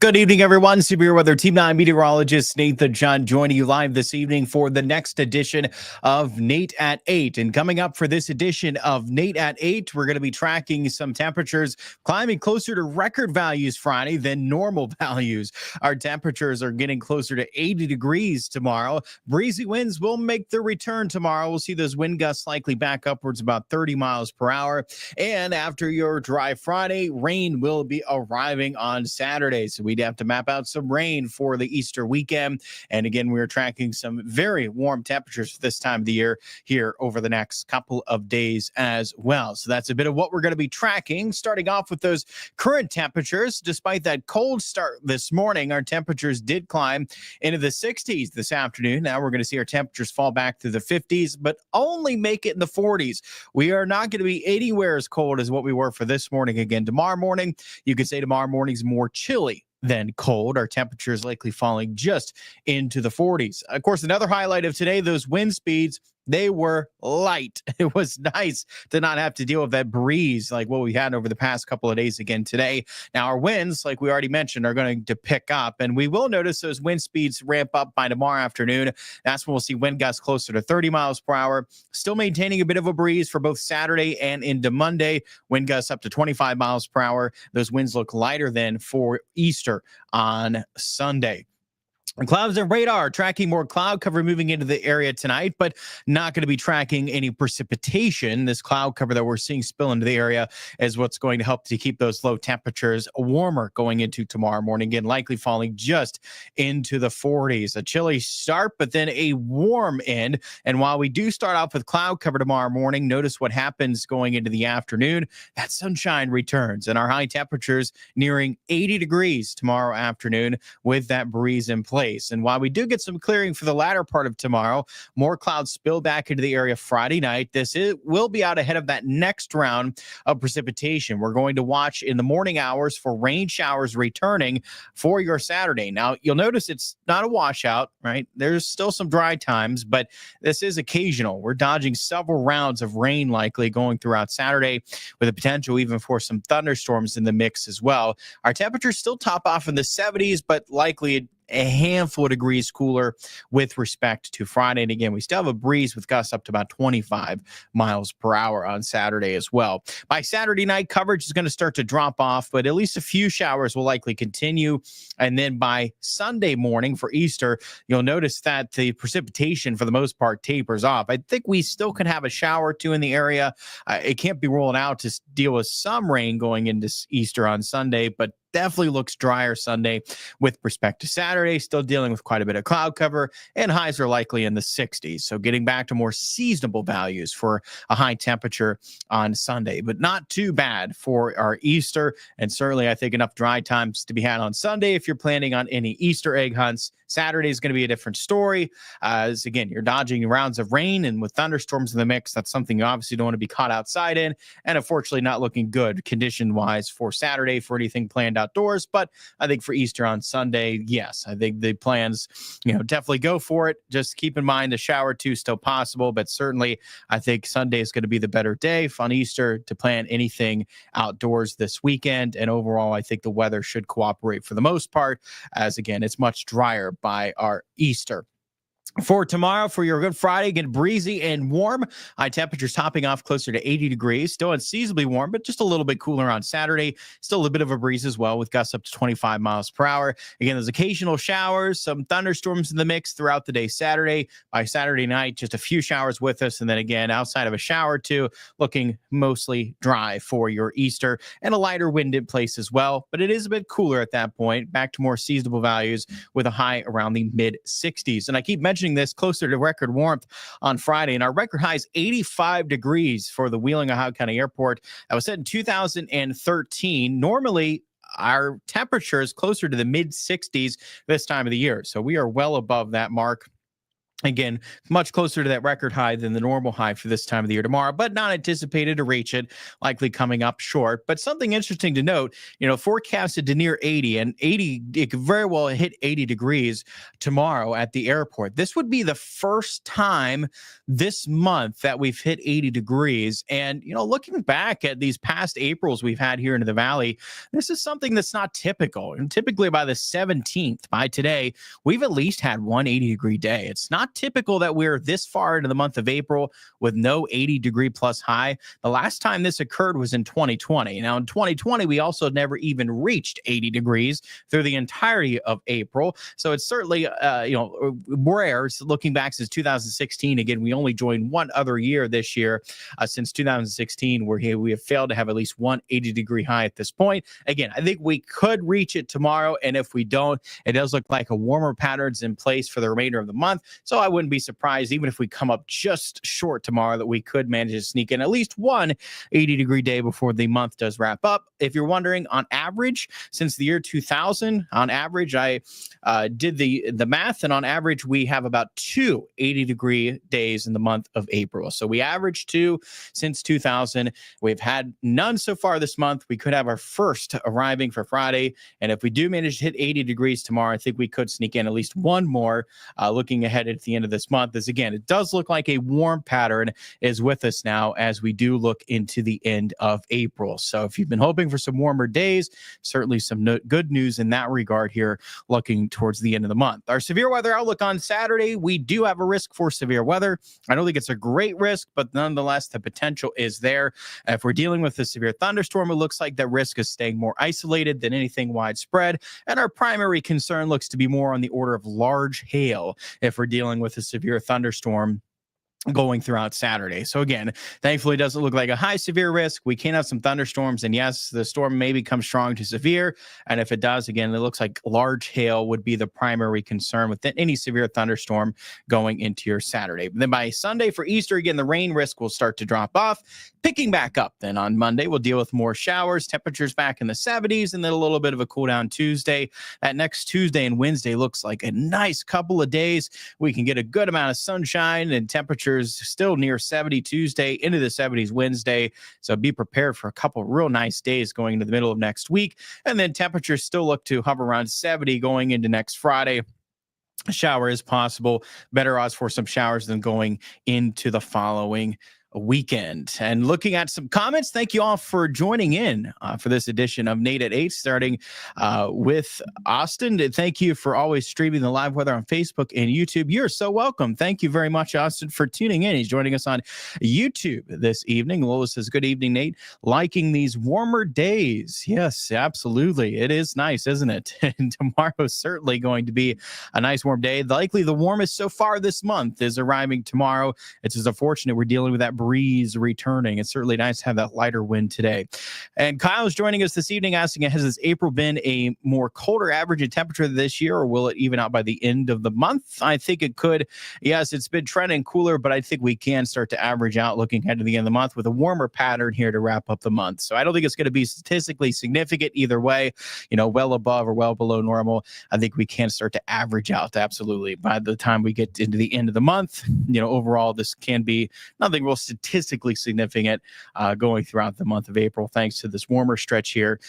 Good evening, everyone. Severe Weather Team 9 meteorologist Nathan John joining you live this evening for the next edition of Nate at 8. And coming up for this edition of Nate at 8, we're going to be tracking some temperatures climbing closer to record values Friday than normal values. Our temperatures are getting closer to 80 degrees tomorrow. Breezy winds will make their return tomorrow. We'll see those wind gusts likely back upwards about 30 miles per hour. And after your dry Friday, rain will be arriving on Saturday. So we'd have to map out some rain for the Easter weekend. And again, we're tracking some very warm temperatures for this time of the year here over the next couple of days as well. So that's a bit of what we're going to be tracking. Starting off with those current temperatures, despite that cold start this morning, our temperatures did climb into the 60s this afternoon. Now we're going to see our temperatures fall back to the 50s, but only make it in the 40s. We are not going to be anywhere as cold as what we were for this morning. Again, tomorrow morning, you could say tomorrow morning's more chilly than cold. Our temperatures likely falling just into the 40s. Of course, another highlight of today, those wind speeds, they were light. It was nice to not have to deal with that breeze like what we had over the past couple of days again today. Now, our winds, like we already mentioned, are going to pick up, and we will notice those wind speeds ramp up by tomorrow afternoon. That's when we'll see wind gusts closer to 30 miles per hour, still maintaining a bit of a breeze for both Saturday and into Monday. Wind gusts up to 25 miles per hour. Those winds look lighter than for Easter on Sunday. Clouds and radar tracking more cloud cover moving into the area tonight, but not going to be tracking any precipitation. This cloud cover that we're seeing spill into the area is what's going to help to keep those low temperatures warmer going into tomorrow morning. Again, likely falling just into the 40s. A chilly start, but then a warm end. And while we do start off with cloud cover tomorrow morning, notice what happens going into the afternoon. That sunshine returns and our high temperatures nearing 80 degrees tomorrow afternoon with that breeze in place. And while we do get some clearing for the latter part of tomorrow, more clouds spill back into the area Friday night. Will be out ahead of that next round of precipitation. We're going to watch in the morning hours for rain showers returning for your Saturday. Now, you'll notice it's not a washout, right? There's still some dry times, but this is occasional. We're dodging several rounds of rain likely going throughout Saturday with the potential even for some thunderstorms in the mix as well. Our temperatures still top off in the 70s, but likely a handful of degrees cooler with respect to Friday. And again, we still have a breeze with gusts up to about 25 miles per hour on Saturday as well. By Saturday night, coverage is going to start to drop off, but at least a few showers will likely continue. And then by Sunday morning for Easter, you'll notice that the precipitation for the most part tapers off. I think we still can have a shower or two in the area. It can't be ruled out to deal with some rain going into Easter on Sunday, but definitely looks drier Sunday with respect to Saturday, still dealing with quite a bit of cloud cover, and highs are likely in the 60s. So getting back to more seasonable values for a high temperature on Sunday, but not too bad for our Easter. And certainly, I think enough dry times to be had on Sunday if you're planning on any Easter egg hunts. Saturday is going to be a different story. As again, you're dodging rounds of rain, and with thunderstorms in the mix, that's something you obviously don't want to be caught outside in. And unfortunately, not looking good condition-wise for Saturday for anything planned outdoors. But I think for Easter on Sunday, yes, I think the plans, definitely go for it. Just keep in mind the shower too still possible, but certainly I think Sunday is going to be the better day on Easter to plan anything outdoors this weekend. And overall, I think the weather should cooperate for the most part, as again, it's much drier by our Easter. For tomorrow, for your Good Friday, again, breezy and warm. High temperatures topping off closer to 80 degrees. Still unseasonably warm, but just a little bit cooler on Saturday. Still a bit of a breeze as well with gusts up to 25 miles per hour. Again, there's occasional showers, some thunderstorms in the mix throughout the day Saturday. By Saturday night, just a few showers with us. And then again, outside of a shower or two, looking mostly dry for your Easter and a lighter wind in place as well. But it is a bit cooler at that point, back to more seasonable values with a high around the mid 60s. And I keep mentioning this closer to record warmth on Friday, and our record high is 85 degrees for the Wheeling, Ohio County Airport. That was set in 2013. Normally, our temperature is closer to the mid 60s this time of the year, so we are well above that mark. Again, much closer to that record high than the normal high for this time of the year tomorrow, but not anticipated to reach it, likely coming up short. But something interesting to note, forecasted to near 80, and 80, it could very well hit 80 degrees tomorrow at the airport. This would be the first time this month that we've hit 80 degrees. And, looking back at these past Aprils we've had here in the Valley, this is something that's not typical. And typically by the 17th, by today, we've at least had one 80-degree day. It's not typical that we're this far into the month of April with no 80-degree plus high. The last time this occurred was in 2020. Now, in 2020, we also never even reached 80 degrees through the entirety of April. So it's certainly, rare. Looking back since 2016, again, we only joined one other year this year since 2016, where we have failed to have at least one 80-degree high at this point. Again, I think we could reach it tomorrow, and if we don't, it does look like a warmer pattern's in place for the remainder of the month. So I wouldn't be surprised, even if we come up just short tomorrow, that we could manage to sneak in at least one 80-degree day before the month does wrap up. If you're wondering, on average, since the year 2000, on average, I did the math, and on average, we have about two 80-degree days in the month of April. So we averaged two since 2000. We've had none so far this month. We could have our first arriving for Friday, and if we do manage to hit 80 degrees tomorrow, I think we could sneak in at least one more looking ahead at the end of this month. As again, it does look like a warm pattern is with us now as we do look into the end of April. So if you've been hoping for some warmer days, certainly some good news in that regard here looking towards the end of the month. Our severe weather outlook on Saturday, we do have a risk for severe weather. I don't think it's a great risk, but nonetheless, the potential is there. If we're dealing with a severe thunderstorm, it looks like the risk is staying more isolated than anything widespread. And our primary concern looks to be more on the order of large hail if we're dealing with a severe thunderstorm going throughout Saturday. So again, thankfully, it doesn't look like a high severe risk. We can have some thunderstorms, and yes, the storm may become strong to severe. And if it does, again, it looks like large hail would be the primary concern with any severe thunderstorm going into your Saturday. But then by Sunday for Easter, again, the rain risk will start to drop off, picking back up. Then on Monday, we'll deal with more showers, temperatures back in the 70s, and then a little bit of a cool down Tuesday. That next Tuesday and Wednesday looks like a nice couple of days. We can get a good amount of sunshine and temperatures still near 70 Tuesday, into the 70s Wednesday. So be prepared for a couple of real nice days going into the middle of next week. And then temperatures still look to hover around 70 going into next Friday. A shower is possible. Better odds for some showers than going into the following weekend. And looking at some comments, thank you all for joining in for this edition of Nate at 8, starting with Austin. Thank you for always streaming the live weather on Facebook and YouTube. You're so welcome. Thank you very much, Austin, for tuning in. He's joining us on YouTube this evening. Lola says, good evening, Nate. Liking these warmer days. Yes, absolutely. It is nice, isn't it? And tomorrow's certainly going to be a nice warm day. Likely the warmest so far this month is arriving tomorrow. It's just unfortunate we're dealing with that breeze returning. It's certainly nice to have that lighter wind today. And Kyle's joining us this evening asking, has this April been a more colder average in temperature this year, or will it even out by the end of the month? I think it could. Yes, it's been trending cooler, but I think we can start to average out looking ahead to the end of the month with a warmer pattern here to wrap up the month. So I don't think it's going to be statistically significant either way, well above or well below normal. I think we can start to average out absolutely by the time we get into the end of the month. Overall, this can be nothing real statistically significant going throughout the month of April, thanks to this warmer stretch here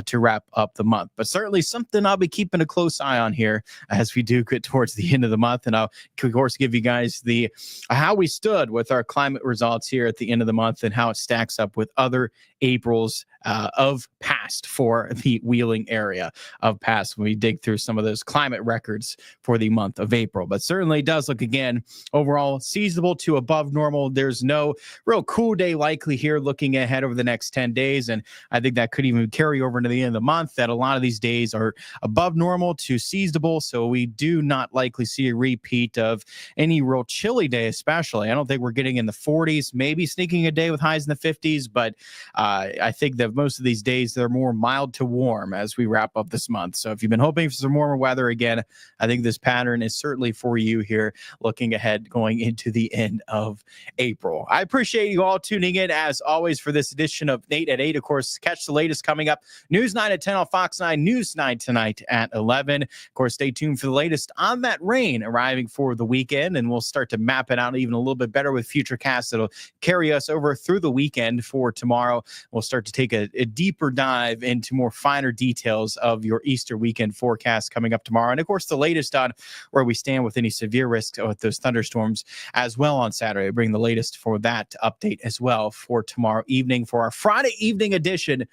to wrap up the month. But certainly something I'll be keeping a close eye on here as we do get towards the end of the month. And I'll, of course, give you guys the how we stood with our climate results here at the end of the month and how it stacks up with other Aprils of past for the Wheeling area of past when we dig through some of those climate records for the month of April. But certainly does look, again, overall seasonable to above normal. There's no real cool day likely here looking ahead over the next 10 days. And I think that could even carry over into the end of the month, that a lot of these days are above normal to seasonable. So we do not likely see a repeat of any real chilly day, especially. I don't think we're getting in the 40s, maybe sneaking a day with highs in the 50s, but I think that most of these days, they're more more mild to warm as we wrap up this month. So if you've been hoping for some warmer weather again, I think this pattern is certainly for you here, looking ahead going into the end of April. I appreciate you all tuning in as always for this edition of Nate at 8. Of course, catch the latest coming up. News 9 at 10 on Fox 9, News 9 tonight at 11. Of course, stay tuned for the latest on that rain arriving for the weekend, and we'll start to map it out even a little bit better with future casts that'll carry us over through the weekend. For tomorrow, we'll start to take a deeper dive into more finer details of your Easter weekend forecast coming up tomorrow. And of course, the latest on where we stand with any severe risks with those thunderstorms as well on Saturday. I bring the latest for that update as well for tomorrow evening for our Friday evening edition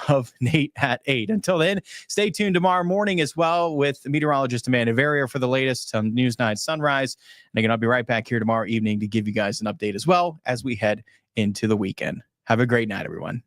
of Nate at 8. Until then, stay tuned tomorrow morning as well with meteorologist Amanda Verrier for the latest on News 9 Sunrise. And again, I'll be right back here tomorrow evening to give you guys an update as well as we head into the weekend. Have a great night, everyone.